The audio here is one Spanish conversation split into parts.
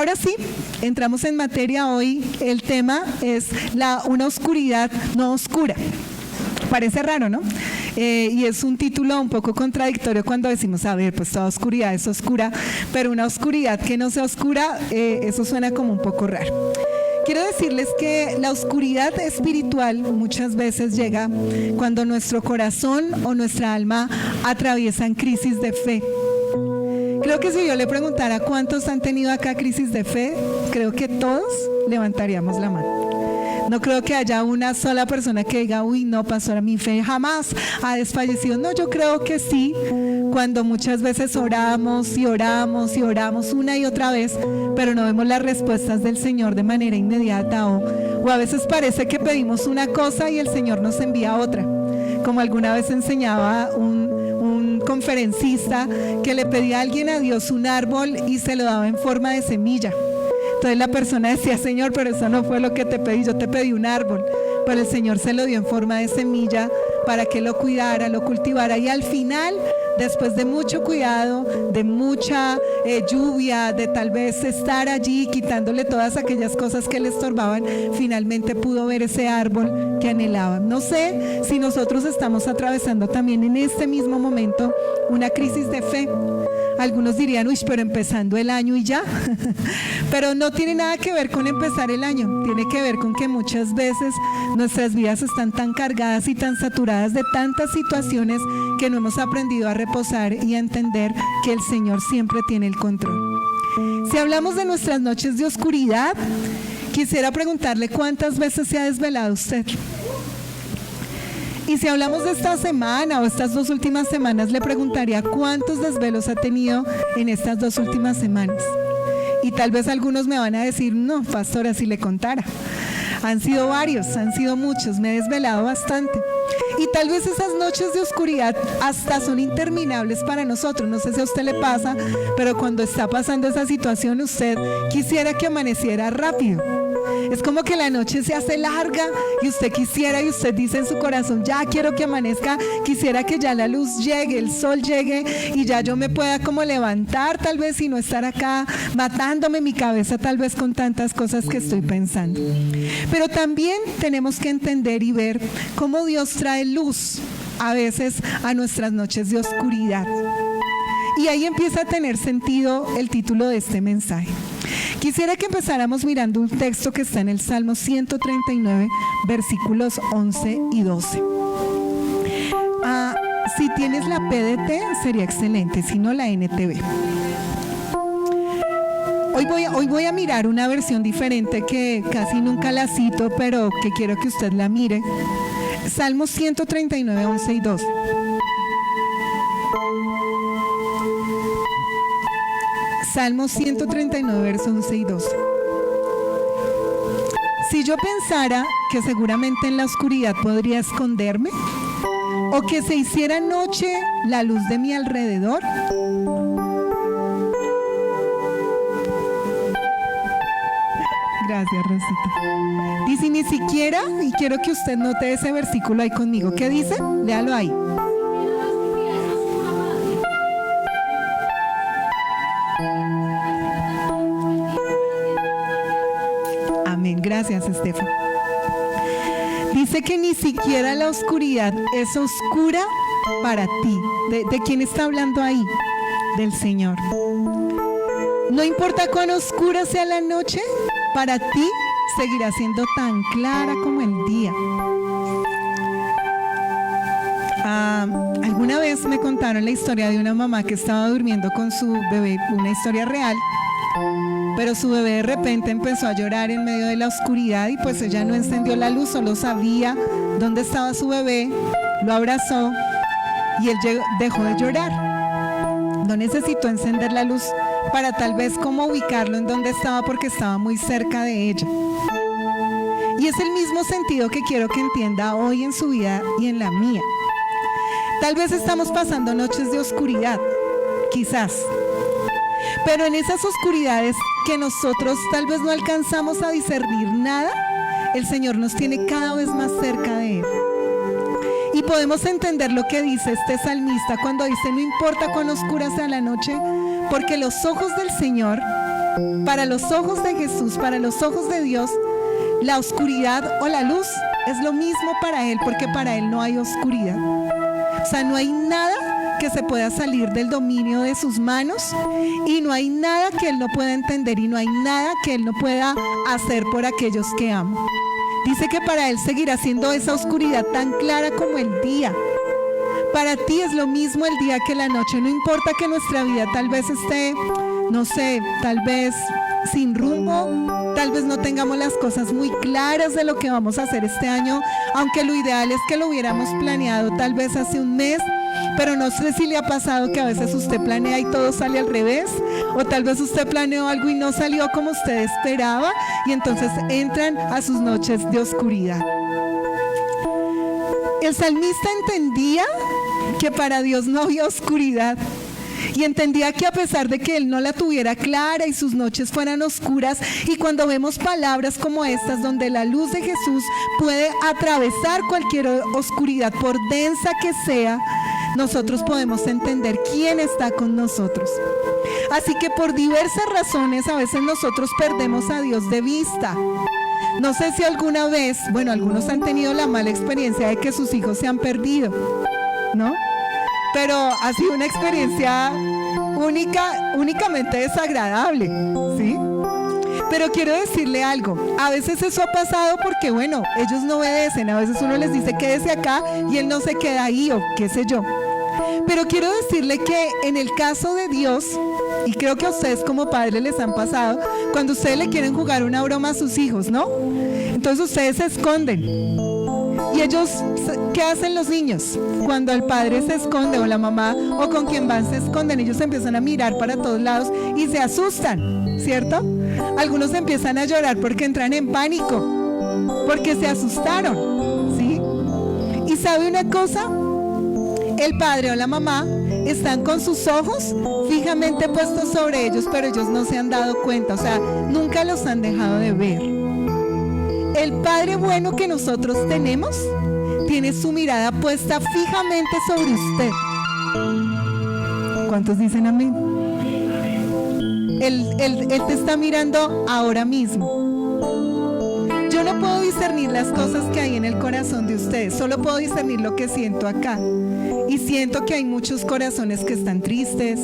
ahora sí, entramos en materia hoy. El tema es una oscuridad no oscura. Parece raro, ¿no? Y es un título un poco contradictorio cuando decimos, a ver, pues toda oscuridad es oscura, pero una oscuridad que no sea oscura, eso suena como un poco raro. Quiero decirles que la oscuridad espiritual muchas veces llega cuando nuestro corazón o nuestra alma atraviesan crisis de fe. Creo que si yo le preguntara cuántos han tenido acá crisis de fe, creo que todos levantaríamos la mano. No creo que haya una sola persona que diga, uy, no, pastora, mi fe jamás ha desfallecido. No, yo creo que sí, cuando muchas veces oramos y oramos y oramos una y otra vez, pero no vemos las respuestas del Señor de manera inmediata, o a veces parece que pedimos una cosa y el Señor nos envía otra. Como alguna vez enseñaba un conferencista que le pedía a alguien a Dios un árbol y se lo daba en forma de semilla. Entonces la persona decía, Señor, pero eso no fue lo que te pedí, yo te pedí un árbol, pero el Señor se lo dio en forma de semilla para que lo cuidara, lo cultivara, y al final, después de mucho cuidado, de mucha lluvia, de tal vez estar allí quitándole todas aquellas cosas que le estorbaban, finalmente pudo ver ese árbol que anhelaba. No sé si nosotros estamos atravesando también en este mismo momento una crisis de fe. Algunos dirían, uy, pero empezando el año y ya. Pero no tiene nada que ver con empezar el año. Tiene que ver con que muchas veces nuestras vidas están tan cargadas y tan saturadas de tantas situaciones que no hemos aprendido a reposar y a entender que el Señor siempre tiene el control. Si hablamos de nuestras noches de oscuridad, quisiera preguntarle cuántas veces se ha desvelado usted. Y si hablamos de esta semana o estas 2 últimas semanas, le preguntaría cuántos desvelos ha tenido en estas 2 últimas semanas. Y tal vez algunos me van a decir, no, pastora, si le contara. Han sido varios, han sido muchos, me he desvelado bastante. Y tal vez esas noches de oscuridad hasta son interminables para nosotros. No sé si a usted le pasa, pero cuando está pasando esa situación, usted quisiera que amaneciera rápido. Es como que la noche se hace larga y usted quisiera, y usted dice en su corazón, ya quiero que amanezca, quisiera que ya la luz llegue, el sol llegue y ya yo me pueda como levantar tal vez y no estar acá matándome mi cabeza tal vez con tantas cosas que estoy pensando. Pero también tenemos que entender y ver cómo Dios trae luz a veces a nuestras noches de oscuridad. Y ahí empieza a tener sentido el título de este mensaje. Quisiera que empezáramos mirando un texto que está en el Salmo 139, versículos 11 y 12. Si tienes la PDT, sería excelente, si no la NTV. Hoy voy a mirar una versión diferente que casi nunca la cito, pero que quiero que usted la mire. Salmo 139, 11 y 12. Salmo 139, versos 11 y 12. Si yo pensara que seguramente en la oscuridad podría esconderme, o que se hiciera noche la luz de mi alrededor, gracias, Rosita. Dice, ni siquiera, y quiero que usted note ese versículo ahí conmigo. ¿Qué dice? Léalo ahí. Amén, gracias, Estefan. Dice que ni siquiera la oscuridad es oscura para ti. ¿De quién está hablando ahí? Del Señor. No importa cuán oscura sea la noche, para ti seguirá siendo tan clara como el día. Alguna vez me contaron la historia de una mamá que estaba durmiendo con su bebé, una historia real, pero su bebé de repente empezó a llorar en medio de la oscuridad y pues ella no encendió la luz, solo sabía dónde estaba su bebé, lo abrazó y él dejó de llorar. No necesitó encender la luz para tal vez como ubicarlo en donde estaba porque estaba muy cerca de ella. Y es el mismo sentido que quiero que entienda hoy en su vida y en la mía. Tal vez estamos pasando noches de oscuridad, quizás, pero en esas oscuridades que nosotros tal vez no alcanzamos a discernir nada, el Señor nos tiene cada vez más cerca de Él. Y podemos entender lo que dice este salmista cuando dice, no importa cuán oscura sea la noche, porque los ojos del Señor Para los ojos de Jesús, para los ojos de Dios, la oscuridad o la luz es lo mismo para Él, porque para Él no hay oscuridad. O sea, no hay nada que se pueda salir del dominio de sus manos, y no hay nada que Él no pueda entender, y no hay nada que Él no pueda hacer por aquellos que ama. Dice que para Él seguirá siendo esa oscuridad tan clara como el día. Para ti es lo mismo el día que la noche. No importa que nuestra vida tal vez esté, no sé, tal vez sin rumbo, tal vez no tengamos las cosas muy claras de lo que vamos a hacer este año, aunque lo ideal es que lo hubiéramos planeado tal vez hace un mes, pero no sé si le ha pasado que a veces usted planea y todo sale al revés, o tal vez usted planeó algo y no salió como usted esperaba, y entonces entran a sus noches de oscuridad. El salmista entendía que para Dios no había oscuridad, y entendía que a pesar de que él no la tuviera clara y sus noches fueran oscuras, y cuando vemos palabras como estas donde la luz de Jesús puede atravesar cualquier oscuridad por densa que sea, nosotros podemos entender quién está con nosotros. Así que por diversas razones a veces nosotros perdemos a Dios de vista. No sé si alguna vez, bueno, algunos han tenido la mala experiencia de que sus hijos se han perdido, ¿no? Pero ha sido una experiencia únicamente desagradable, ¿sí? Pero quiero decirle algo, a veces eso ha pasado porque, bueno, ellos no obedecen, a veces uno les dice quédese acá y él no se queda ahí o qué sé yo. Pero quiero decirle que en el caso de Dios, y creo que a ustedes como padres les han pasado, cuando ustedes le quieren jugar una broma a sus hijos, ¿no? Entonces ustedes se esconden. Y ellos, ¿qué hacen los niños? Cuando el padre se esconde o la mamá o con quien van se esconden, ellos empiezan a mirar para todos lados y se asustan, ¿cierto? Algunos empiezan a llorar porque entran en pánico, porque se asustaron, ¿sí? ¿Y sabe una cosa? El padre o la mamá están con sus ojos fijamente puestos sobre ellos, pero ellos no se han dado cuenta, o sea, nunca los han dejado de ver. El Padre bueno que nosotros tenemos tiene su mirada puesta fijamente sobre usted. ¿Cuántos dicen amén? Él te está mirando ahora mismo. Yo no puedo discernir las cosas que hay en el corazón de ustedes, solo puedo discernir lo que siento acá. Y siento que hay muchos corazones que están tristes,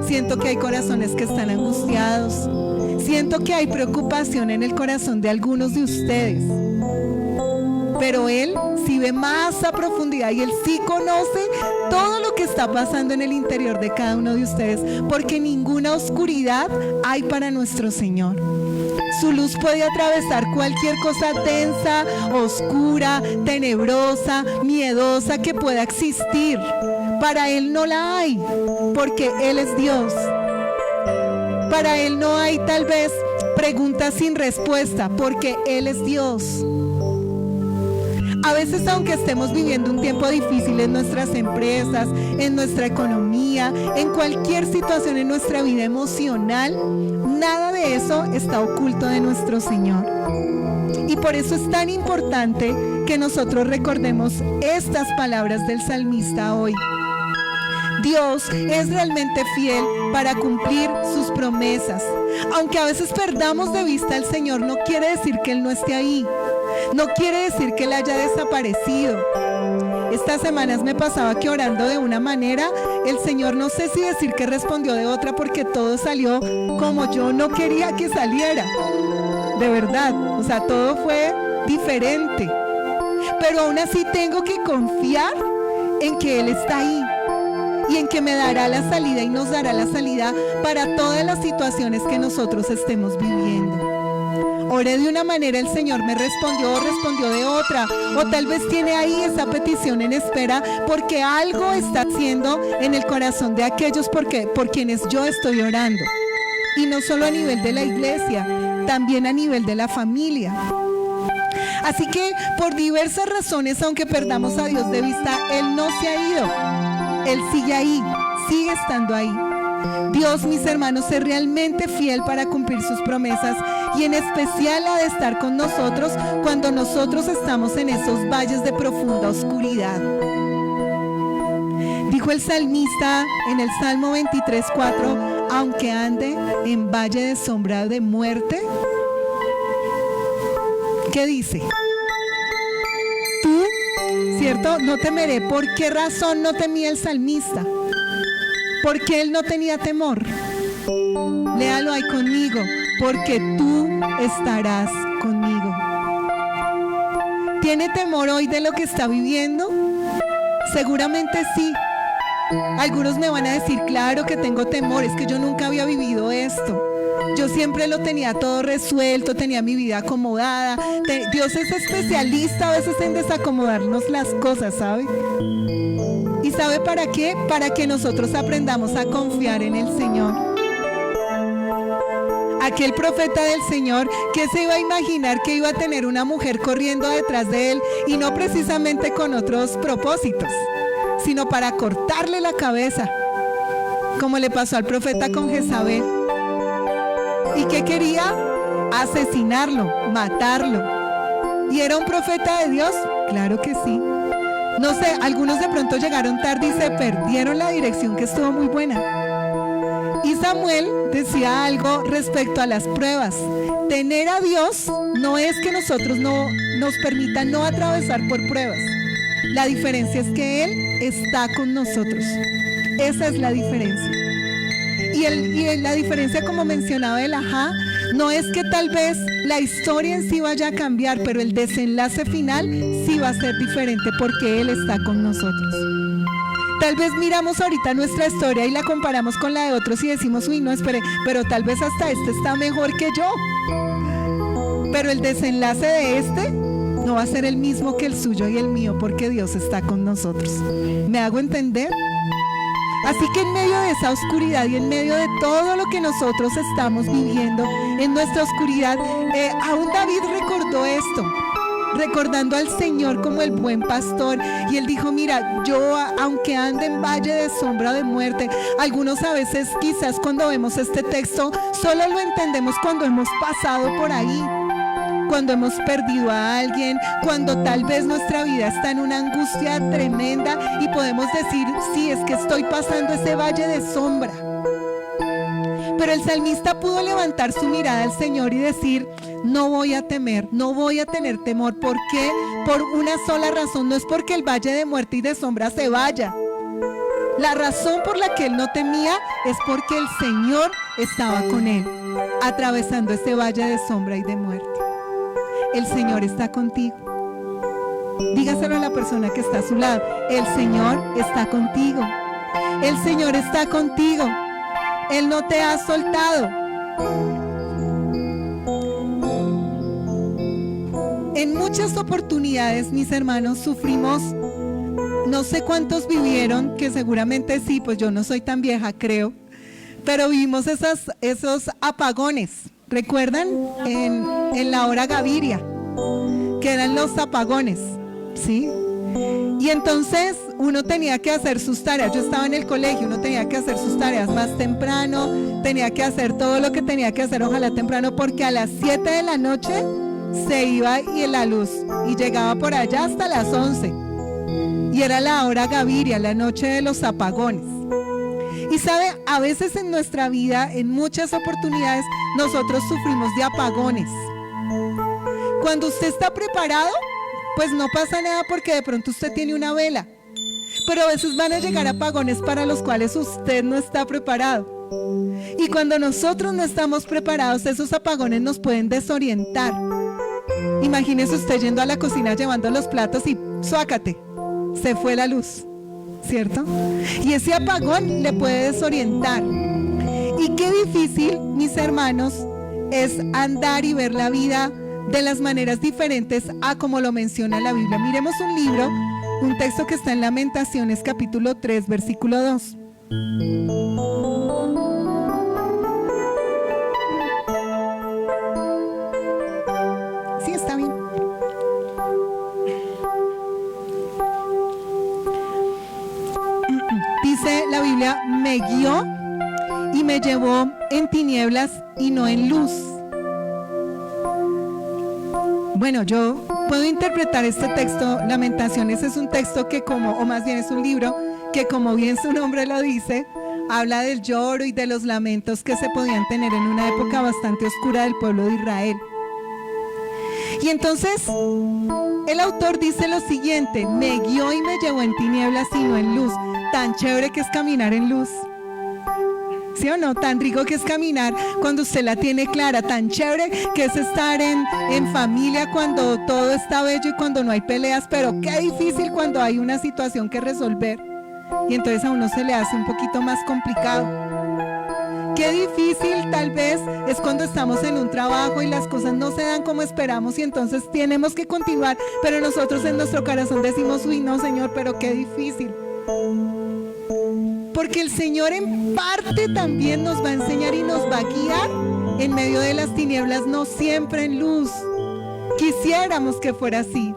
siento que hay corazones que están angustiados, siento que hay preocupación en el corazón de algunos de ustedes. Pero Él sí ve más a profundidad y Él sí conoce todo lo que está pasando en el interior de cada uno de ustedes, porque ninguna oscuridad hay para nuestro Señor. Su luz puede atravesar cualquier cosa densa, oscura, tenebrosa, miedosa que pueda existir. Para Él no la hay, porque Él es Dios. Para Él no hay tal vez preguntas sin respuesta, porque Él es Dios. A veces, aunque estemos viviendo un tiempo difícil en nuestras empresas, en nuestra economía, en cualquier situación en nuestra vida emocional, nada de eso está oculto de nuestro Señor. Y por eso es tan importante que nosotros recordemos estas palabras del salmista hoy. Dios es realmente fiel para cumplir sus promesas. Aunque a veces perdamos de vista al Señor, no quiere decir que Él no esté ahí. No quiere decir que Él haya desaparecido. Estas semanas me pasaba que orando de una manera, el Señor no sé si decir que respondió de otra, porque todo salió como yo no quería que saliera. De verdad, o sea, todo fue diferente. Pero aún así tengo que confiar en que Él está ahí y en que me dará la salida y nos dará la salida para todas las situaciones que nosotros estemos viviendo. Oré de una manera, el Señor me respondió de otra, o tal vez tiene ahí esa petición en espera porque algo está haciendo en el corazón de aquellos por quienes yo estoy orando. Y no solo a nivel de la iglesia, también a nivel de la familia. Así que por diversas razones, aunque perdamos a Dios de vista, Él no se ha ido. Él sigue ahí, sigue estando ahí. Dios, mis hermanos, es realmente fiel para cumplir sus promesas, y en especial la de estar con nosotros cuando nosotros estamos en esos valles de profunda oscuridad. Dijo el salmista en el Salmo 23:4: aunque ande en valle de sombra de muerte, ¿qué dice? Tú, ¿cierto? No temeré. ¿Por qué razón no temía el salmista? Porque él no tenía temor. Léalo ahí conmigo. Porque tú estarás conmigo. ¿Tiene temor hoy de lo que está viviendo? Seguramente sí. Algunos me van a decir, claro que tengo temor, es que yo nunca había vivido esto. Yo siempre lo tenía todo resuelto, tenía mi vida acomodada. Dios es especialista a veces en desacomodarnos las cosas, ¿sabe? ¿Y sabe para qué? Para que nosotros aprendamos a confiar en el Señor. Aquel profeta del Señor, ¿qué se iba a imaginar que iba a tener una mujer corriendo detrás de él? Y no precisamente con otros propósitos, sino para cortarle la cabeza, como le pasó al profeta con Jezabel. ¿Y qué quería? Asesinarlo, matarlo. ¿Y era un profeta de Dios? Claro que sí. No sé, algunos de pronto llegaron tarde y se perdieron la dirección, que estuvo muy buena. Y Samuel decía algo respecto a las pruebas. Tener a Dios no es que nosotros no nos permita no atravesar por pruebas. La diferencia es que Él está con nosotros. Esa es la diferencia. Y la diferencia, como mencionaba el ajá, no es que tal vez la historia en sí vaya a cambiar, pero el desenlace final sí va a ser diferente porque Él está con nosotros. Tal vez miramos ahorita nuestra historia y la comparamos con la de otros y decimos, uy, no, espere, pero tal vez hasta este está mejor que yo. Pero el desenlace de este no va a ser el mismo que el suyo y el mío, porque Dios está con nosotros. ¿Me hago entender? Así que en medio de esa oscuridad y en medio de todo lo que nosotros estamos viviendo en nuestra oscuridad, aún David recordó esto, recordando al Señor como el buen pastor, y él dijo, mira, yo aunque ande en valle de sombra de muerte. Algunos a veces quizás cuando vemos este texto solo lo entendemos cuando hemos pasado por ahí, cuando hemos perdido a alguien, cuando tal vez nuestra vida está en una angustia tremenda y podemos decir, sí, es que estoy pasando ese valle de sombra. Pero el salmista pudo levantar su mirada al Señor y decir, no voy a temer, no voy a tener temor. ¿Por qué? Por una sola razón, no es porque el valle de muerte y de sombra se vaya. La razón por la que él no temía es porque el Señor estaba con él, atravesando ese valle de sombra y de muerte. El Señor está contigo. Dígaselo a la persona que está a su lado. El Señor está contigo. El Señor está contigo. Él no te ha soltado. En muchas oportunidades, mis hermanos, sufrimos, no sé cuántos vivieron, que seguramente sí, pues yo no soy tan vieja, creo, pero vivimos esos apagones. ¿Recuerdan? En la hora Gaviria, que eran los apagones, ¿sí? Y entonces uno tenía que hacer sus tareas. Yo estaba en el colegio, uno tenía que hacer sus tareas más temprano, tenía que hacer todo lo que tenía que hacer, ojalá temprano, porque a las 7 de la noche se iba y la luz, y llegaba por allá hasta las 11. Y era la hora Gaviria, la noche de los apagones. Y sabe, a veces en nuestra vida, en muchas oportunidades, nosotros sufrimos de apagones. Cuando usted está preparado, pues no pasa nada porque de pronto usted tiene una vela. Pero a veces van a llegar apagones para los cuales usted no está preparado. Y cuando nosotros no estamos preparados, esos apagones nos pueden desorientar. Imagínese usted yendo a la cocina llevando los platos y ¡suácate! Se fue la luz, ¿cierto? Y ese apagón le puede desorientar. Y qué difícil, mis hermanos, es andar y ver la vida de las maneras diferentes a como lo menciona la Biblia. Miremos un libro, un texto que está en Lamentaciones, capítulo 3, versículo 2. Sí, está bien. Dice la Biblia, me guió y me llevó en tinieblas y no en luz. Bueno, yo puedo interpretar este texto. Lamentaciones es un texto que o más bien es un libro que, como bien su nombre lo dice, habla del lloro y de los lamentos que se podían tener en una época bastante oscura del pueblo de Israel. Y entonces el autor dice lo siguiente: me guió y me llevó en tinieblas y no en luz. Tan chévere que es caminar en luz, ¿sí o no? Tan rico que es caminar cuando usted la tiene clara, tan chévere que es estar en familia cuando todo está bello y cuando no hay peleas, pero qué difícil cuando hay una situación que resolver y entonces a uno se le hace un poquito más complicado. Qué difícil tal vez es cuando estamos en un trabajo y las cosas no se dan como esperamos y entonces tenemos que continuar, pero nosotros en nuestro corazón decimos, uy no Señor, pero qué difícil. Porque el Señor en parte también nos va a enseñar y nos va a guiar en medio de las tinieblas, no siempre en luz. Quisiéramos que fuera así,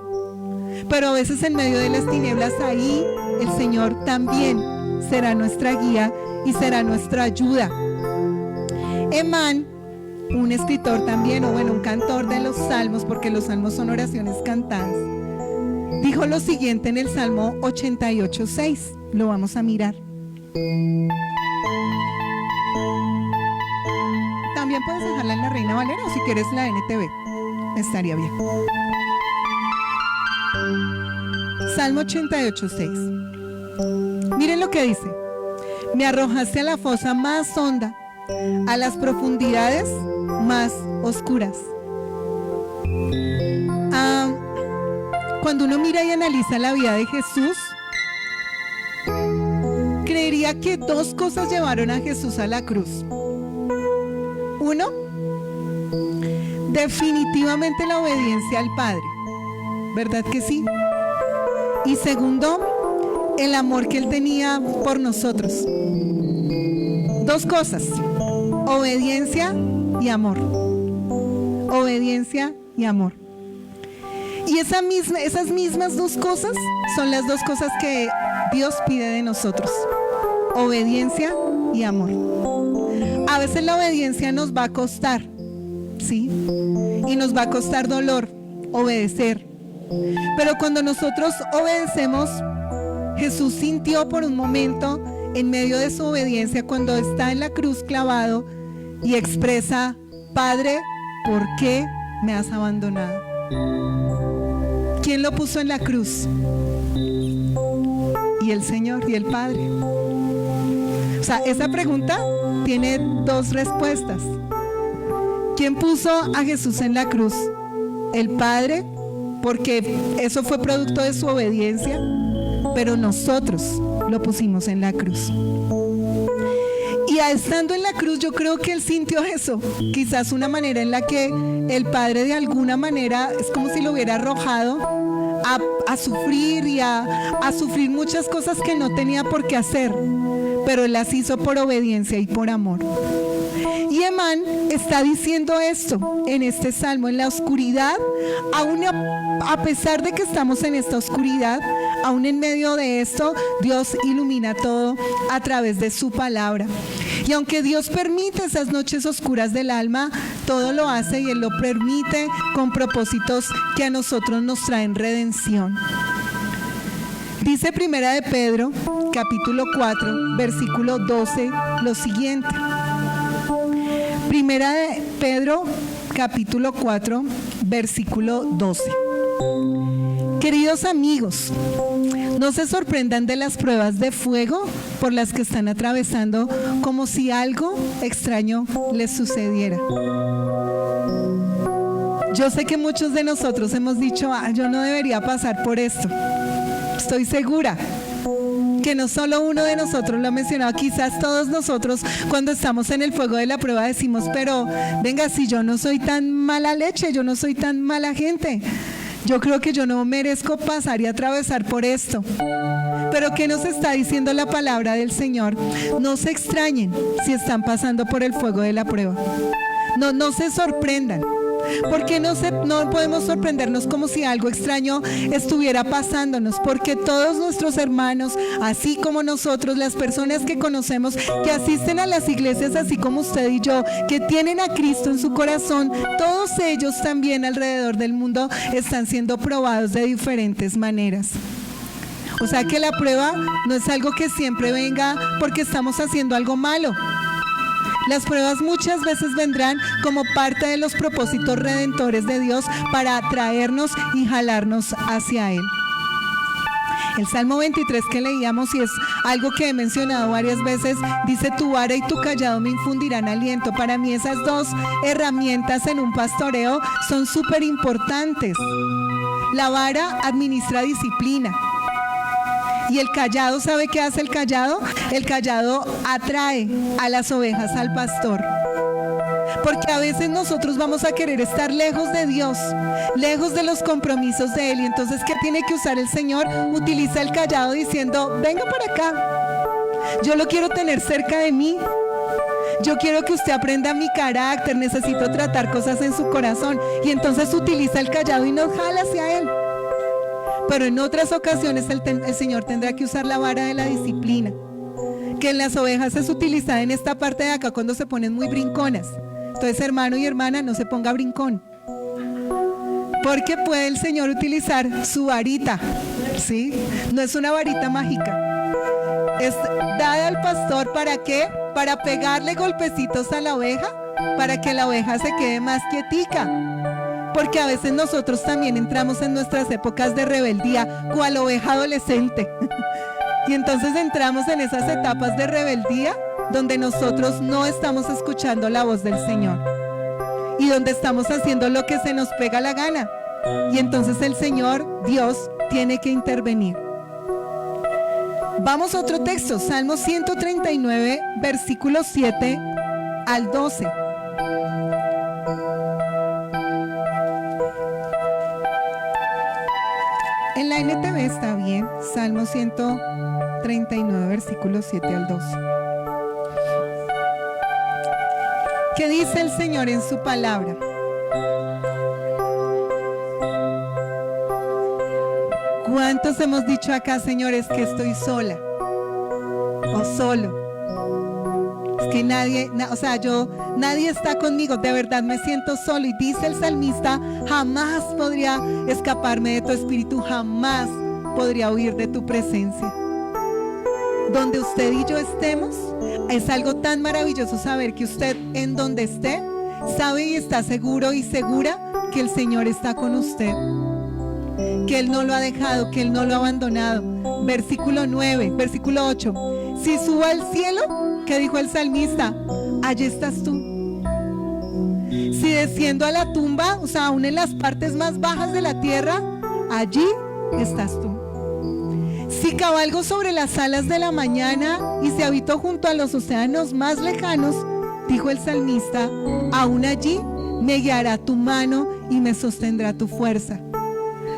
pero a veces en medio de las tinieblas ahí el Señor también será nuestra guía y será nuestra ayuda. Emán, un escritor también, o bueno, un cantor de los salmos, porque los salmos son oraciones cantadas, dijo lo siguiente en el Salmo 88:6. Lo vamos a mirar. También puedes dejarla en la Reina Valera o si quieres la NTV, estaría bien. Salmo 88:6. Miren lo que dice: me arrojaste a la fosa más honda, a las profundidades más oscuras. Cuando uno mira y analiza la vida de Jesús, creería que dos cosas llevaron a Jesús a la cruz. Uno, definitivamente la obediencia al Padre, ¿verdad que sí? Y segundo, el amor que Él tenía por nosotros. Dos cosas: obediencia y amor. Obediencia y amor. Y esas mismas dos cosas son las dos cosas que Dios pide de nosotros: obediencia y amor. A veces la obediencia nos va a costar, ¿sí? Y nos va a costar dolor obedecer. Pero cuando nosotros obedecemos, Jesús sintió por un momento en medio de su obediencia cuando está en la cruz clavado y expresa: Padre, ¿por qué me has abandonado? ¿Quién lo puso en la cruz? Y el Señor y el Padre. O sea, esa pregunta tiene dos respuestas. ¿Quién puso a Jesús en la cruz? El Padre, porque eso fue producto de su obediencia, pero nosotros lo pusimos en la cruz. Y estando en la cruz, yo creo que Él sintió eso, quizás una manera en la que el Padre de alguna manera es como si lo hubiera arrojado a sufrir y a sufrir muchas cosas que no tenía por qué hacer, pero Él las hizo por obediencia y por amor. Y Emán está diciendo esto en este salmo: en la oscuridad, aún a pesar de que estamos en esta oscuridad, aún en medio de esto, Dios ilumina todo a través de su palabra. Y aunque Dios permite esas noches oscuras del alma, todo lo hace y Él lo permite con propósitos que a nosotros nos traen redención. Dice Primera de Pedro, capítulo 4, versículo 12, lo siguiente. Primera de Pedro, capítulo 4, versículo 12. Queridos amigos, no se sorprendan de las pruebas de fuego por las que están atravesando, como si algo extraño les sucediera. Yo sé que muchos de nosotros hemos dicho: yo no debería pasar por esto. Estoy segura que no solo uno de nosotros lo ha mencionado, quizás todos nosotros cuando estamos en el fuego de la prueba decimos: pero venga, si yo no soy tan mala leche, yo no soy tan mala gente, yo creo que yo no merezco pasar y atravesar por esto. Pero ¿qué nos está diciendo la palabra del Señor? No se extrañen si están pasando por el fuego de la prueba. No se sorprendan. Porque no podemos sorprendernos como si algo extraño estuviera pasándonos, porque todos nuestros hermanos, así como nosotros, las personas que conocemos, que asisten a las iglesias así como usted y yo, que tienen a Cristo en su corazón, todos ellos también alrededor del mundo están siendo probados de diferentes maneras. O sea que la prueba no es algo que siempre venga porque estamos haciendo algo malo. Las pruebas muchas veces vendrán como parte de los propósitos redentores de Dios para atraernos y jalarnos hacia Él. El Salmo 23 que leíamos, y es algo que he mencionado varias veces, dice: tu vara y tu cayado me infundirán aliento. Para mí esas dos herramientas en un pastoreo son súper importantes. La vara administra disciplina. Y el cayado, ¿sabe qué hace el cayado? El cayado atrae a las ovejas al pastor. Porque a veces nosotros vamos a querer estar lejos de Dios, lejos de los compromisos de Él. Y entonces, ¿qué tiene que usar el Señor? Utiliza el cayado diciendo: venga para acá, yo lo quiero tener cerca de mí. Yo quiero que usted aprenda mi carácter, necesito tratar cosas en su corazón. Y entonces utiliza el cayado y nos jala hacia Él. Pero en otras ocasiones el Señor tendrá que usar la vara de la disciplina, que en las ovejas es utilizada en esta parte de acá cuando se ponen muy brinconas. Entonces, hermano y hermana, no se ponga brincón, porque puede el Señor utilizar su varita, ¿sí? No es una varita mágica, es dada al pastor. ¿Para qué? Para pegarle golpecitos a la oveja, para que la oveja se quede más quietica. Porque a veces nosotros también entramos en nuestras épocas de rebeldía, cual oveja adolescente. Y entonces entramos en esas etapas de rebeldía donde nosotros no estamos escuchando la voz del Señor y donde estamos haciendo lo que se nos pega la gana. Y entonces el Señor, Dios, tiene que intervenir. Vamos a otro texto, Salmo 139, versículos 7 al 12. En la NTV está bien, Salmo 139, versículos 7 al 12. ¿Qué dice el Señor en su palabra? ¿Cuántos hemos dicho acá, señores, que estoy sola o solo? Es que nadie está conmigo, de verdad me siento solo. Y dice el salmista: jamás podría escaparme de tu espíritu, jamás podría huir de tu presencia. Donde usted y yo estemos, es algo tan maravilloso saber que usted, en donde esté, sabe y está seguro y segura que el Señor está con usted, que Él no lo ha dejado, que Él no lo ha abandonado. Versículo 8: si subo al cielo, ¿qué dijo el salmista? Allí estás tú. Si desciendo a la tumba, o sea, aún en las partes más bajas de la tierra, allí estás tú. Si cabalgo sobre las alas de la mañana y si habito junto a los océanos más lejanos, dijo el salmista, aún allí me guiará tu mano y me sostendrá tu fuerza.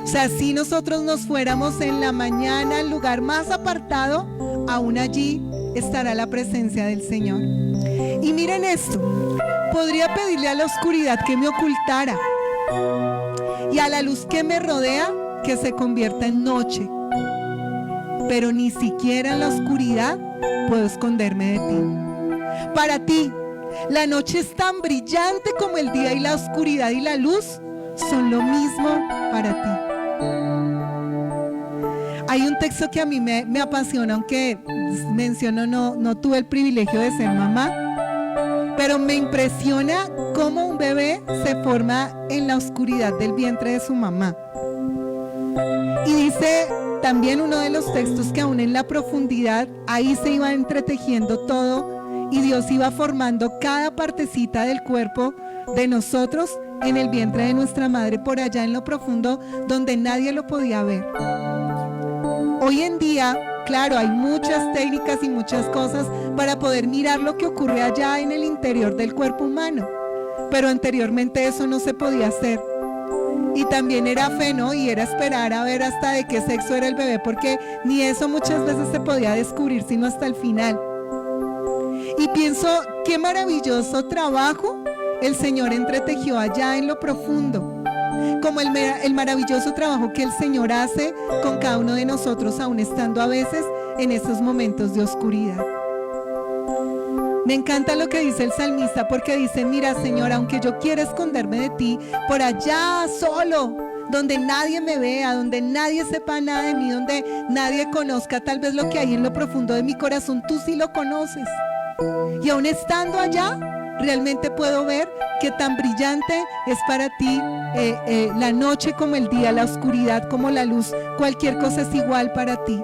O sea, si nosotros nos fuéramos en la mañana al lugar más apartado, aún allí estará la presencia del Señor. Y miren esto: podría pedirle a la oscuridad que me ocultara y a la luz que me rodea que se convierta en noche, pero ni siquiera en la oscuridad puedo esconderme de ti. Para ti, la noche es tan brillante como el día, y la oscuridad y la luz son lo mismo para ti. Hay un texto que a mí me apasiona, aunque menciono, no tuve el privilegio de ser mamá, pero me impresiona cómo un bebé se forma en la oscuridad del vientre de su mamá. Y dice también uno de los textos que aún en la profundidad, ahí se iba entretejiendo todo y Dios iba formando cada partecita del cuerpo de nosotros en el vientre de nuestra madre, por allá en lo profundo donde nadie lo podía ver. Hoy en día, claro, hay muchas técnicas y muchas cosas para poder mirar lo que ocurre allá en el interior del cuerpo humano, pero anteriormente eso no se podía hacer. Y también era fe, ¿no? Y era esperar a ver hasta de qué sexo era el bebé, porque ni eso muchas veces se podía descubrir sino hasta el final. Y pienso, qué maravilloso trabajo el Señor entretejió allá en lo profundo, como el maravilloso trabajo que el Señor hace con cada uno de nosotros, aún estando a veces en esos momentos de oscuridad. Me encanta lo que dice el salmista, porque dice: mira, Señor, aunque yo quiera esconderme de ti, por allá solo, donde nadie me vea, donde nadie sepa nada de mí, donde nadie conozca tal vez lo que hay en lo profundo de mi corazón. Tú sí lo conoces. Y aún estando allá, realmente puedo ver que tan brillante es para ti la noche como el día, la oscuridad como la luz. Cualquier cosa es igual para ti.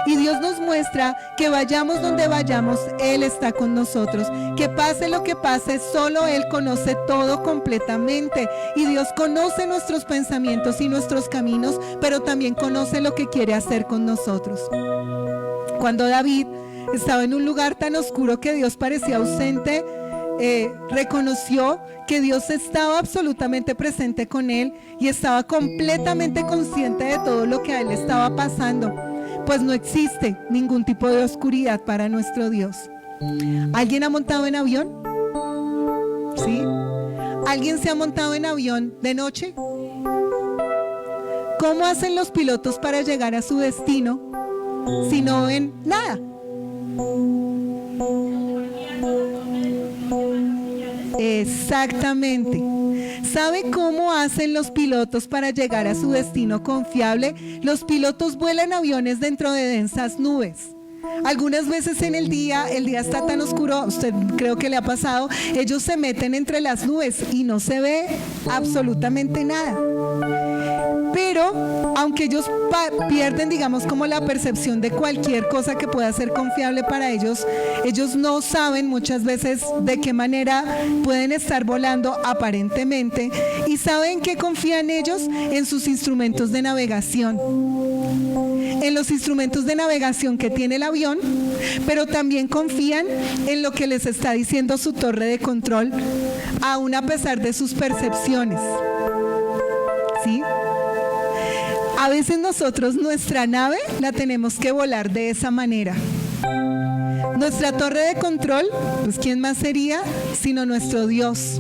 Y Dios nos muestra que vayamos donde vayamos, Él está con nosotros. Que pase lo que pase, solo Él conoce todo completamente. Y Dios conoce nuestros pensamientos y nuestros caminos, pero también conoce lo que quiere hacer con nosotros. Cuando David estaba en un lugar tan oscuro que Dios parecía ausente, reconoció que Dios estaba absolutamente presente con él y estaba completamente consciente de todo lo que a él estaba pasando, pues no existe ningún tipo de oscuridad para nuestro Dios. ¿Alguien ha montado en avión? ¿Sí? ¿Alguien se ha montado en avión de noche? ¿Cómo hacen los pilotos para llegar a su destino si no ven nada? Exactamente. ¿Sabe cómo hacen los pilotos para llegar a su destino confiable? Los pilotos vuelan aviones dentro de densas nubes. Algunas veces en el día está tan oscuro, a usted creo que le ha pasado, ellos se meten entre las nubes y no se ve absolutamente nada. Pero aunque ellos pierden, digamos, como la percepción de cualquier cosa que pueda ser confiable para ellos, ellos no saben muchas veces de qué manera pueden estar volando aparentemente. ¿Y saben qué confían ellos? En sus instrumentos de navegación. En los instrumentos de navegación que tiene el avión, pero también confían en lo que les está diciendo su torre de control, aún a pesar de sus percepciones. ¿Sí? A veces nosotros nuestra nave la tenemos que volar de esa manera. Nuestra torre de control, pues ¿quién más sería sino nuestro Dios?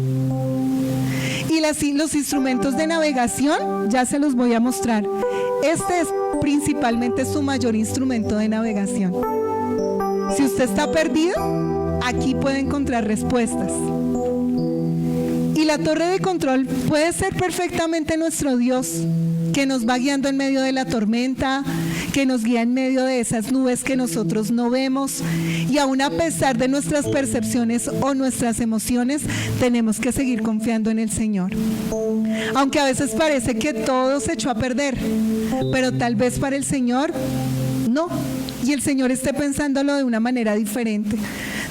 Y los instrumentos de navegación, ya se los voy a mostrar. Este es principalmente su mayor instrumento de navegación. Si usted está perdido, aquí puede encontrar respuestas. Y la torre de control puede ser perfectamente nuestro Dios, que nos va guiando en medio de la tormenta, que nos guía en medio de esas nubes que nosotros no vemos. Y aún a pesar de nuestras percepciones o nuestras emociones, tenemos que seguir confiando en el Señor. Aunque a veces parece que todo se echó a perder, pero tal vez para el Señor no. Y el Señor esté pensándolo de una manera diferente.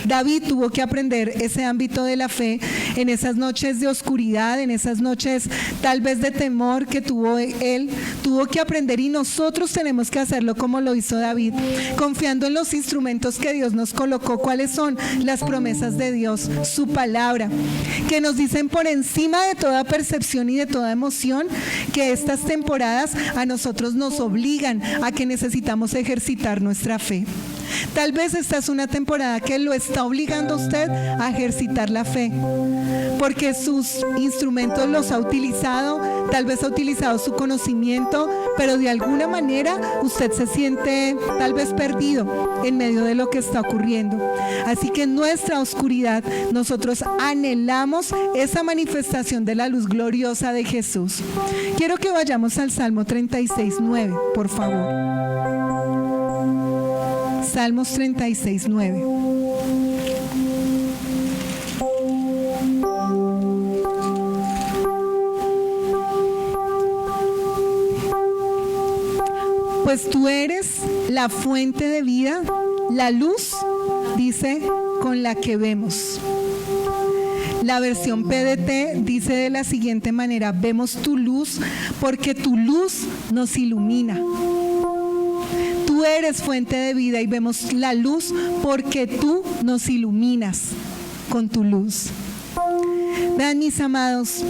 David tuvo que aprender ese ámbito de la fe en esas noches de oscuridad, en esas noches tal vez de temor que tuvo él. Tuvo que aprender, y nosotros tenemos que hacerlo como lo hizo David, confiando en los instrumentos que Dios nos colocó. ¿Cuáles son? Las promesas de Dios, su palabra, que nos dicen por encima de toda percepción y de toda emoción que estas temporadas a nosotros nos obligan a que necesitamos ejercitar nuestra fe. Tal vez esta es una temporada que lo está obligando a usted a ejercitar la fe, porque sus instrumentos los ha utilizado, tal vez ha utilizado su conocimiento, pero de alguna manera usted se siente tal vez perdido en medio de lo que está ocurriendo. Así que en nuestra oscuridad nosotros anhelamos esa manifestación de la luz gloriosa de Jesús. Quiero que vayamos al Salmo 36:9, por favor. Salmos 36:9. Pues tú eres la fuente de vida, la luz, dice, con la que vemos. La versión PDT dice de la siguiente manera: vemos tu luz porque tu luz nos ilumina. Tú eres fuente de vida y vemos la luz porque tú nos iluminas con tu luz. Vean, mis amados,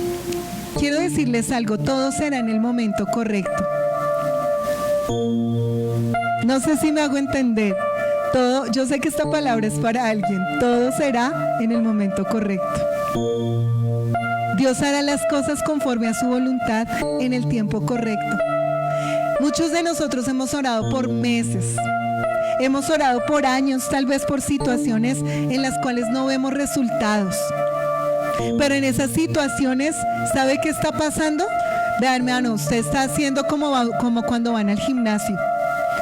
quiero decirles algo: todo será en el momento correcto. No sé si me hago entender. Yo sé que esta palabra es para alguien. Todo será en el momento correcto. Dios hará las cosas conforme a su voluntad en el tiempo correcto. Muchos de nosotros hemos orado por meses, hemos orado por años, tal vez por situaciones en las cuales no vemos resultados. Pero en esas situaciones, ¿sabe qué está pasando? Vean, hermano, usted está haciendo como cuando van al gimnasio.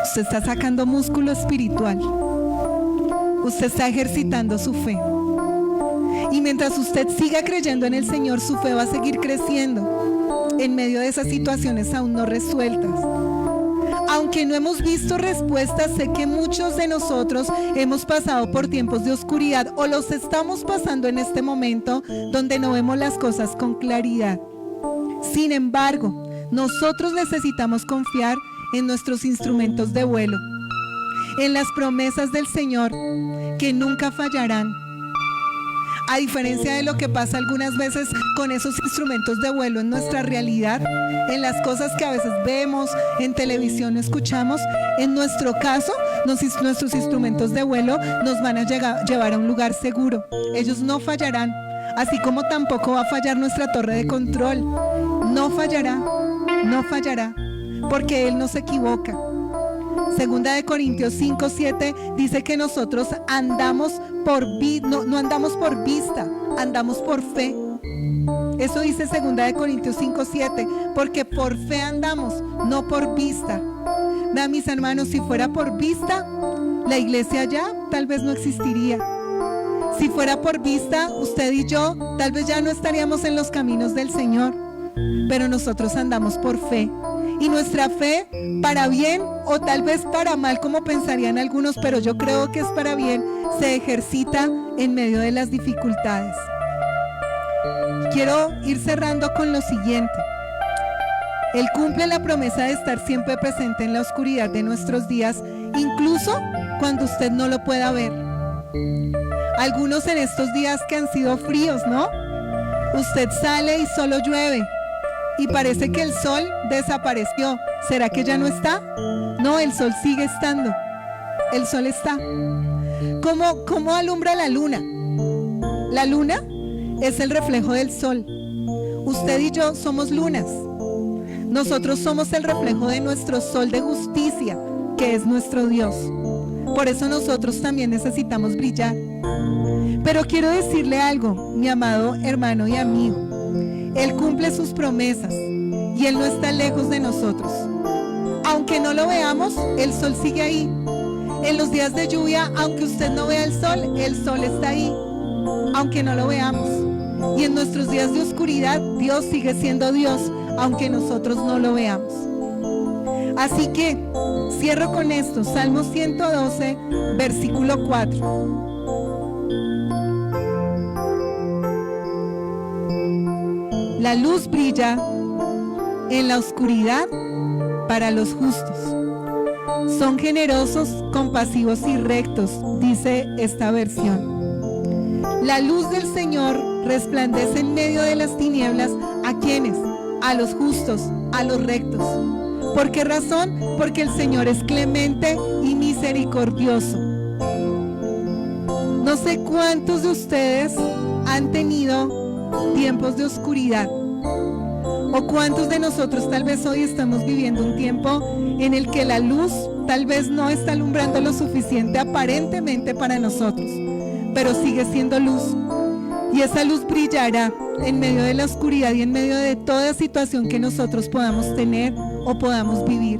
Usted está sacando músculo espiritual. Usted está ejercitando su fe. Y mientras usted siga creyendo en el Señor, su fe va a seguir creciendo en medio de esas situaciones aún no resueltas. Aunque no hemos visto respuestas, sé que muchos de nosotros hemos pasado por tiempos de oscuridad o los estamos pasando en este momento donde no vemos las cosas con claridad. Sin embargo, nosotros necesitamos confiar en nuestros instrumentos de vuelo, en las promesas del Señor que nunca fallarán. A diferencia de lo que pasa algunas veces con esos instrumentos de vuelo en nuestra realidad, en las cosas que a veces vemos en televisión o escuchamos, en nuestro caso, nuestros instrumentos de vuelo nos van a llevar a un lugar seguro. Ellos no fallarán, así como tampoco va a fallar nuestra torre de control. No fallará, porque Él no se equivoca. Segunda de Corintios 5:7 dice que nosotros andamos no andamos por vista, andamos por fe. Eso dice Segunda de Corintios 5:7, porque por fe andamos, no por vista. Vean, mis hermanos, si fuera por vista, la iglesia ya tal vez no existiría. Si fuera por vista, usted y yo tal vez ya no estaríamos en los caminos del Señor. Pero nosotros andamos por fe. Y nuestra fe, para bien o tal vez para mal, como pensarían algunos, pero yo creo que es para bien, se ejercita en medio de las dificultades. Quiero ir cerrando con lo siguiente. Él cumple la promesa de estar siempre presente en la oscuridad de nuestros días, incluso cuando usted no lo pueda ver. Algunos en estos días que han sido fríos, ¿no? Usted sale y solo llueve. Y parece que el sol desapareció. ¿Será que ya no está? No, el sol sigue estando. El sol está. ¿Cómo alumbra la luna? La luna es el reflejo del sol. Usted y yo somos lunas. Nosotros somos el reflejo de nuestro sol de justicia, que es nuestro Dios. Por eso nosotros también necesitamos brillar. Pero quiero decirle algo, mi amado hermano y amigo. Él cumple sus promesas y Él no está lejos de nosotros. Aunque no lo veamos, el sol sigue ahí. En los días de lluvia, aunque usted no vea el sol está ahí, aunque no lo veamos. Y en nuestros días de oscuridad, Dios sigue siendo Dios, aunque nosotros no lo veamos. Así que cierro con esto, Salmo 112, versículo 4. La luz brilla en la oscuridad para los justos. Son generosos, compasivos y rectos, dice esta versión. La luz del Señor resplandece en medio de las tinieblas. ¿A quiénes? A los justos, a los rectos. ¿Por qué razón? Porque el Señor es clemente y misericordioso. No sé cuántos de ustedes han tenido tiempos de oscuridad, o cuántos de nosotros tal vez hoy estamos viviendo un tiempo en el que la luz tal vez no está alumbrando lo suficiente aparentemente para nosotros, pero sigue siendo luz, y esa luz brillará en medio de la oscuridad y en medio de toda situación que nosotros podamos tener o podamos vivir.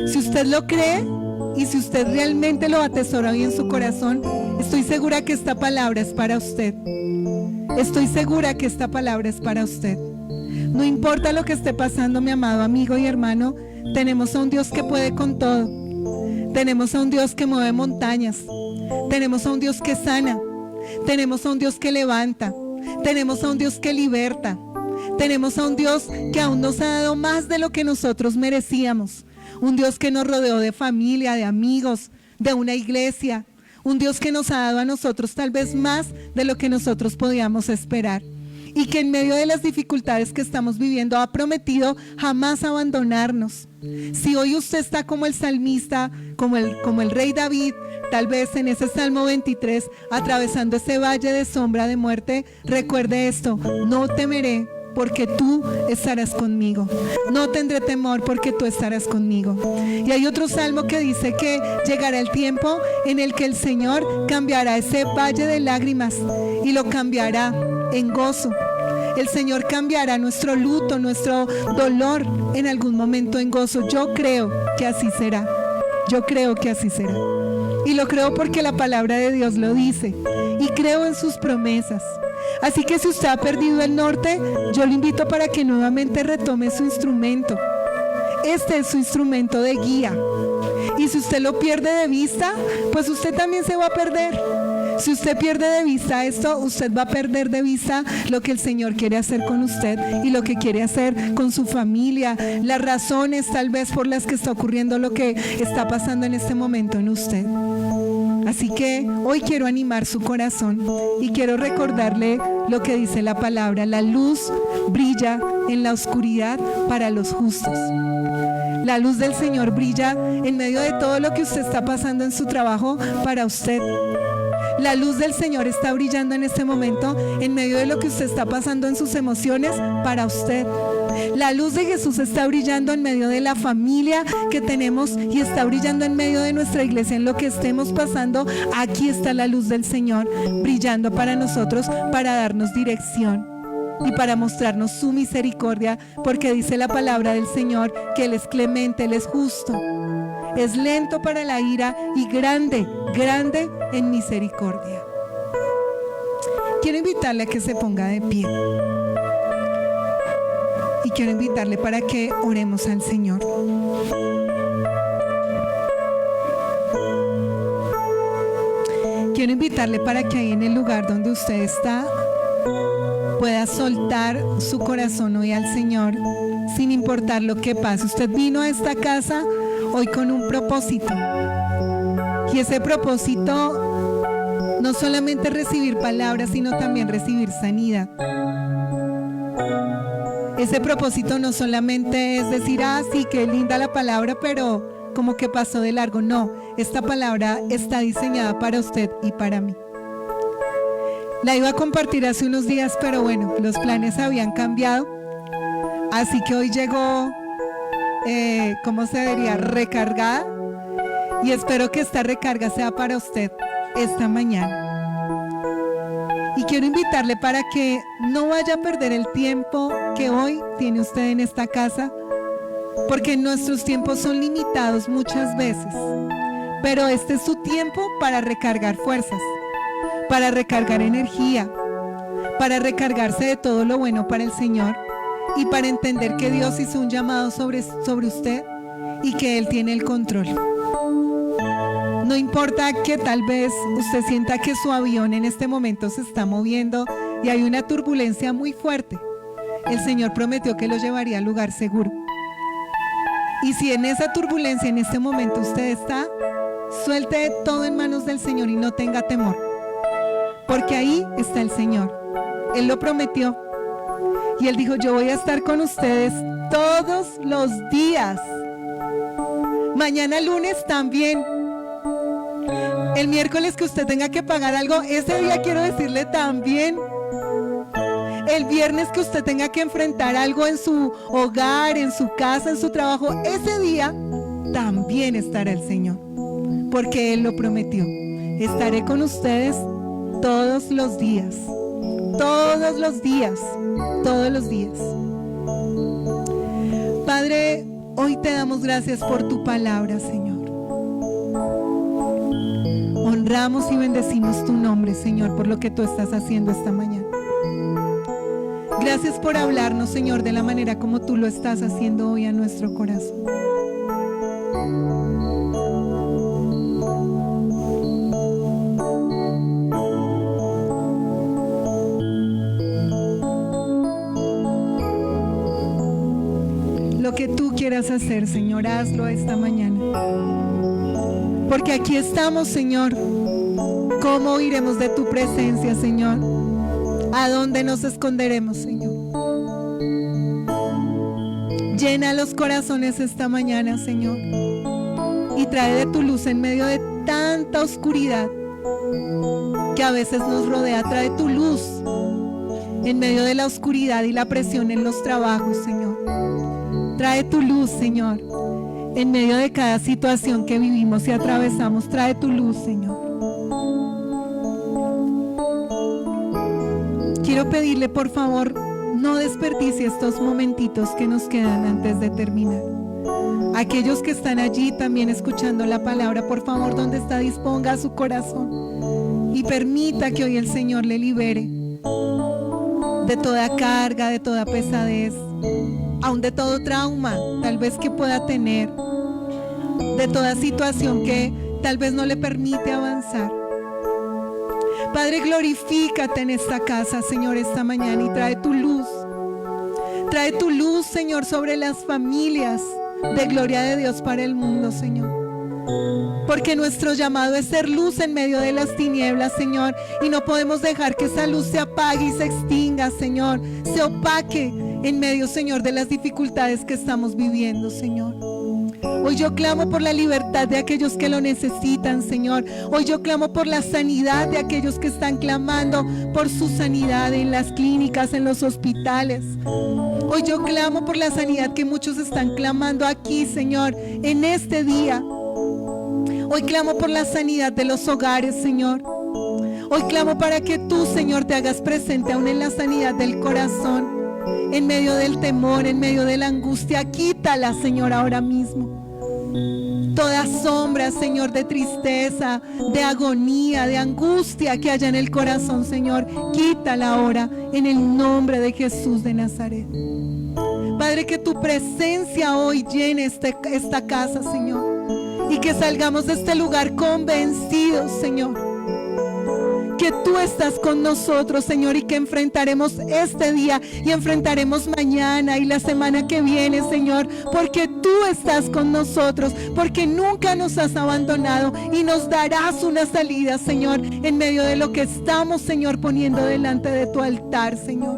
Si usted lo cree y si usted realmente lo atesora hoy en su corazón, estoy segura que esta palabra es para usted. Estoy segura que esta palabra es para usted. No importa lo que esté pasando, mi amado amigo y hermano, tenemos a un Dios que puede con todo. Tenemos a un Dios que mueve montañas. Tenemos a un Dios que sana. Tenemos a un Dios que levanta. Tenemos a un Dios que liberta. Tenemos a un Dios que aún nos ha dado más de lo que nosotros merecíamos. Un Dios que nos rodeó de familia, de amigos, de una iglesia. Un Dios que nos ha dado a nosotros tal vez más de lo que nosotros podíamos esperar. Y que en medio de las dificultades que estamos viviendo ha prometido jamás abandonarnos. Si hoy usted está como el salmista, como el rey David, tal vez en ese Salmo 23, atravesando ese valle de sombra de muerte, recuerde esto: no temeré, porque tú estarás conmigo. No tendré temor, porque tú estarás conmigo. Y hay otro salmo que dice que llegará el tiempo en el que el Señor cambiará ese valle de lágrimas y lo cambiará en gozo. El Señor cambiará nuestro luto, nuestro dolor en algún momento en gozo. Yo creo que así será. Yo creo que así será. Y lo creo porque la palabra de Dios lo dice. Y creo en sus promesas. Así que si usted ha perdido el norte, yo le invito para que nuevamente retome su instrumento. Este es su instrumento de guía. Y si usted lo pierde de vista, pues usted también se va a perder. Si usted pierde de vista esto, usted va a perder de vista lo que el Señor quiere hacer con usted y lo que quiere hacer con su familia, las razones tal vez por las que está ocurriendo lo que está pasando en este momento en usted. Así que hoy quiero animar su corazón y quiero recordarle lo que dice la palabra: la luz brilla en la oscuridad para los justos. La luz del Señor brilla en medio de todo lo que usted está pasando en su trabajo para usted. La luz del Señor está brillando en este momento en medio de lo que usted está pasando en sus emociones para usted. La luz de Jesús está brillando en medio de la familia que tenemos y está brillando en medio de nuestra iglesia en lo que estemos pasando. Aquí está la luz del Señor brillando para nosotros, para darnos dirección y para mostrarnos su misericordia, porque dice la palabra del Señor que Él es clemente, Él es justo, es lento para la ira y grande, grande en misericordia. Quiero invitarle a que se ponga de pie y quiero invitarle para que oremos al Señor. Quiero invitarle para que ahí en el lugar donde usted está pueda soltar su corazón hoy al Señor, sin importar lo que pase. Usted vino a esta casa hoy con un propósito, y ese propósito no solamente recibir palabras, sino también recibir sanidad. Ese propósito no solamente es decir, sí, qué linda la palabra, pero como que pasó de largo. No, esta palabra está diseñada para usted y para mí. La iba a compartir hace unos días, pero bueno, los planes habían cambiado. Así que hoy llegó, ¿cómo se diría? Recargada. Y espero que esta recarga sea para usted esta mañana. Y quiero invitarle para que no vaya a perder el tiempo que hoy tiene usted en esta casa, porque nuestros tiempos son limitados muchas veces. Pero este es su tiempo para recargar fuerzas, para recargar energía, para recargarse de todo lo bueno para el Señor y para entender que Dios hizo un llamado sobre usted y que Él tiene el control. No importa que tal vez usted sienta que su avión en este momento se está moviendo y hay una turbulencia muy fuerte. El Señor prometió que lo llevaría al lugar seguro. Y si en esa turbulencia en este momento usted está, suelte todo en manos del Señor y no tenga temor. Porque ahí está el Señor. Él lo prometió. Y Él dijo, yo voy a estar con ustedes todos los días. Mañana lunes también. El miércoles que usted tenga que pagar algo, ese día quiero decirle también. El viernes que usted tenga que enfrentar algo en su hogar, en su casa, en su trabajo, ese día también estará el Señor. Porque Él lo prometió. Estaré con ustedes todos los días, todos los días, todos los días. Padre, hoy te damos gracias por tu palabra, Señor. Honramos y bendecimos tu nombre, Señor, por lo que tú estás haciendo esta mañana. Gracias por hablarnos, Señor, de la manera como tú lo estás haciendo hoy a nuestro corazón. Lo que tú quieras hacer, Señor, hazlo esta mañana. Porque aquí estamos, Señor. ¿Cómo iremos de tu presencia, Señor? ¿A dónde nos esconderemos, Señor? Llena los corazones esta mañana, Señor. Y trae de tu luz en medio de tanta oscuridad que a veces nos rodea. Trae tu luz en medio de la oscuridad y la presión en los trabajos, Señor. Trae tu luz, Señor, en medio de cada situación que vivimos y atravesamos. Trae tu luz, Señor. Quiero pedirle, por favor, no desperdicie estos momentitos que nos quedan antes de terminar. Aquellos que están allí también escuchando la palabra, por favor, donde está, disponga su corazón y permita que hoy el Señor le libere de toda carga, de toda pesadez, aún de todo trauma tal vez que pueda tener, de toda situación que tal vez no le permite avanzar. Padre, glorifícate en esta casa, Señor, esta mañana, y trae tu luz. Trae tu luz, Señor, sobre las familias de gloria de Dios para el mundo, Señor. Porque nuestro llamado es ser luz en medio de las tinieblas, Señor, y no podemos dejar que esa luz se apague y se extinga, Señor, se opaque en medio, Señor, de las dificultades que estamos viviendo, Señor. Hoy yo clamo por la libertad de aquellos que lo necesitan, Señor. Hoy yo clamo por la sanidad de aquellos que están clamando por su sanidad en las clínicas, en los hospitales. Hoy yo clamo por la sanidad que muchos están clamando aquí, Señor, en este día. Hoy clamo por la sanidad de los hogares, Señor. Hoy clamo para que tú, Señor, te hagas presente aún en la sanidad del corazón, en medio del temor, en medio de la angustia. Quítala, Señor, ahora mismo. Toda sombra, Señor, de tristeza, de agonía, de angustia que haya en el corazón, Señor, quítala ahora en el nombre de Jesús de Nazaret. Padre, que tu presencia hoy llene esta casa, Señor, y que salgamos de este lugar convencidos, Señor, que tú estás con nosotros, Señor, y que enfrentaremos este día y enfrentaremos mañana y la semana que viene, Señor, porque tú estás con nosotros, porque nunca nos has abandonado y nos darás una salida, Señor, en medio de lo que estamos, Señor, poniendo delante de tu altar, Señor.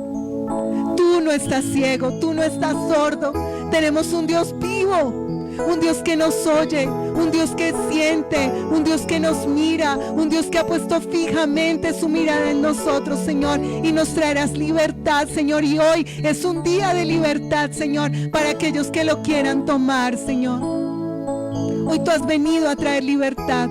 Tú no estás ciego, tú no estás sordo. Tenemos un Dios vivo, un Dios que nos oye, un Dios que siente, un Dios que nos mira, un Dios que ha puesto fijamente su mirada en nosotros, Señor, y nos traerás libertad, Señor. Y hoy es un día de libertad, Señor, para aquellos que lo quieran tomar, Señor. Hoy tú has venido a traer libertad.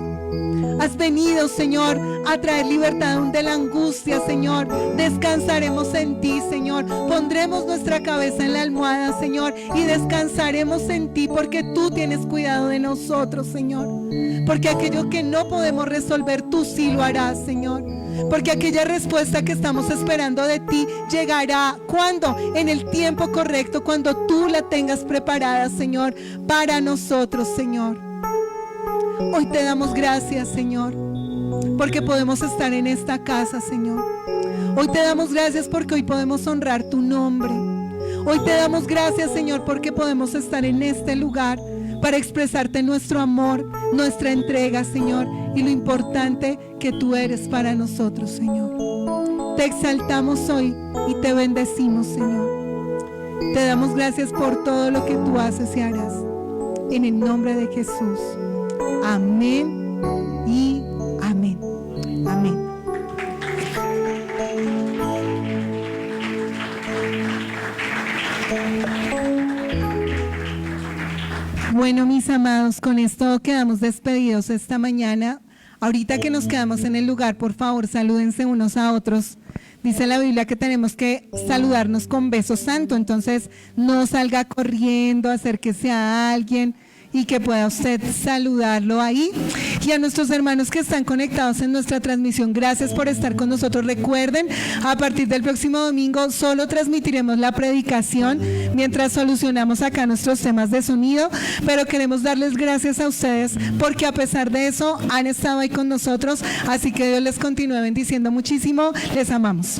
Has venido, Señor, a traer libertad aún de la angustia, Señor. Descansaremos en ti, Señor. Pondremos nuestra cabeza en la almohada, Señor, y descansaremos en ti, porque tú tienes cuidado de nosotros, Señor. Porque aquello que no podemos resolver, tú sí lo harás, Señor. Porque aquella respuesta que estamos esperando de ti llegará. ¿Cuándo? En el tiempo correcto, cuando tú la tengas preparada, Señor, para nosotros, Señor. Hoy te damos gracias, Señor, porque podemos estar en esta casa, Señor. Hoy te damos gracias porque hoy podemos honrar tu nombre. Hoy te damos gracias, Señor, porque podemos estar en este lugar para expresarte nuestro amor, nuestra entrega, Señor, y lo importante que tú eres para nosotros, Señor. Te exaltamos hoy y te bendecimos, Señor. Te damos gracias por todo lo que tú haces y harás. En el nombre de Jesús. Amén y amén. Amén. Bueno, mis amados, con esto quedamos despedidos esta mañana. Ahorita que nos quedamos en el lugar, por favor, salúdense unos a otros. Dice la Biblia que tenemos que saludarnos con beso santo, entonces no salga corriendo, acérquese a alguien y que pueda usted saludarlo ahí. Y a nuestros hermanos que están conectados en nuestra transmisión, gracias por estar con nosotros. Recuerden, a partir del próximo domingo solo transmitiremos la predicación mientras solucionamos acá nuestros temas de sonido, pero queremos darles gracias a ustedes porque a pesar de eso han estado ahí con nosotros, así que Dios les continúe bendiciendo muchísimo. Les amamos.